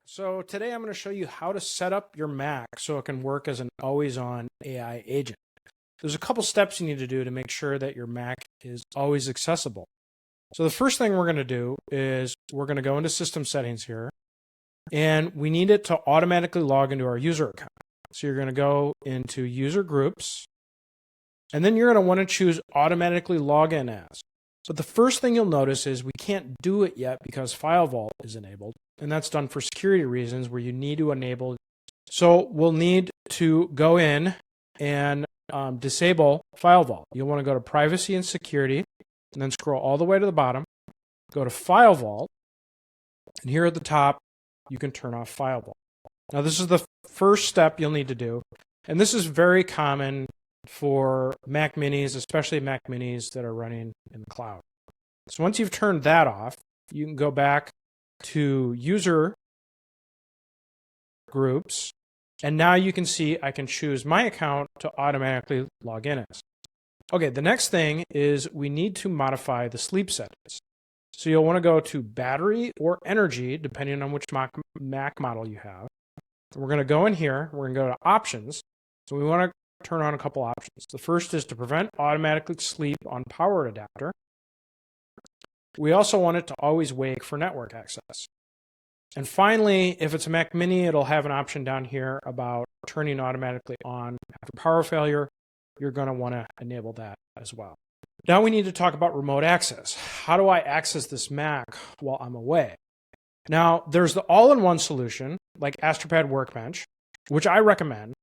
So today I'm going to show you how to set up your Mac so it can work as an always-on AI agent. There's a couple steps you need to do to make sure that your Mac is always accessible. So the first thing we're going to do is we're going to go into System Settings here, and we need it to automatically log into our user account. So you're going to go into User Groups, and then you're going to want to choose Automatically Log In As. But the first thing you'll notice is we can't do it yet because FileVault is enabled, and that's done for security reasons where you need to enable. So we'll need to go in and disable FileVault. You'll want to go to Privacy and Security, and then scroll all the way to the bottom, go to FileVault, and here at the top, you can turn off FileVault. Now this is the first step you'll need to do, and this is very common for Mac Minis, especially Mac Minis that are running in the cloud. So once you've turned that off, you can go back to User Groups, and now you can see I can choose my account to automatically log in as. Okay, the next thing is we need to modify the sleep settings. So you'll want to go to Battery or Energy, depending on which Mac model you have. And we're going to go in here, we're going to go to Options. So we want to turn on a couple options. The first is to prevent automatic sleep on power adapter. We also want it to always wake for network access. And finally, if it's a Mac Mini, it'll have an option down here about turning automatically on after power failure. You're going to want to enable that as well. Now we need to talk about remote access. How do I access this Mac while I'm away? Now, there's the all-in-one solution, like Astropad Workbench, which I recommend,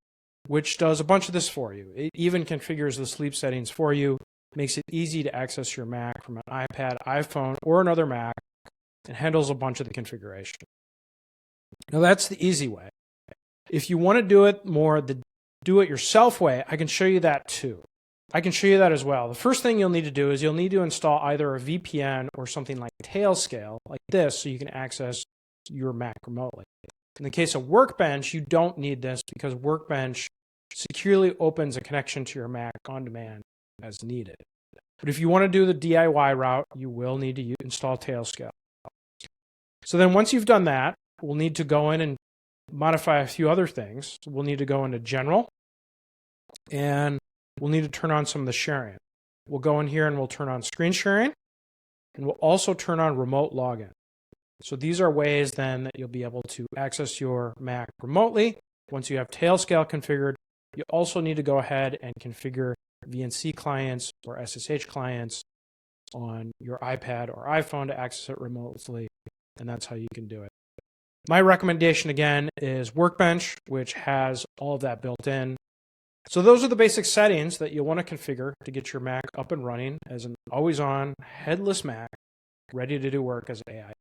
which does a bunch of this for you. It even configures the sleep settings for you, makes it easy to access your Mac from an iPad, iPhone, or another Mac, and handles a bunch of the configuration. Now that's the easy way. If you want to do it more the do-it-yourself way, I can show you that too. I can show you that as well. The first thing you'll need to do is you'll need to install either a VPN or something like Tailscale, like this, so you can access your Mac remotely. In the case of Workbench, you don't need this because Workbench securely opens a connection to your Mac on demand as needed. But if you want to do the DIY route, you will need to install Tailscale. So then once you've done that, we'll need to go in and modify a few other things. So we'll need to go into General, and we'll need to turn on some of the sharing. We'll go in here and we'll turn on screen sharing, and we'll also turn on remote login. So these are ways then that you'll be able to access your Mac remotely. Once you have Tailscale configured, you also need to go ahead and configure VNC clients or SSH clients on your iPad or iPhone to access it remotely, and that's how you can do it. My recommendation again is Workbench, which has all of that built in. So those are the basic settings that you'll want to configure to get your Mac up and running as an always-on headless Mac ready to do work as an AI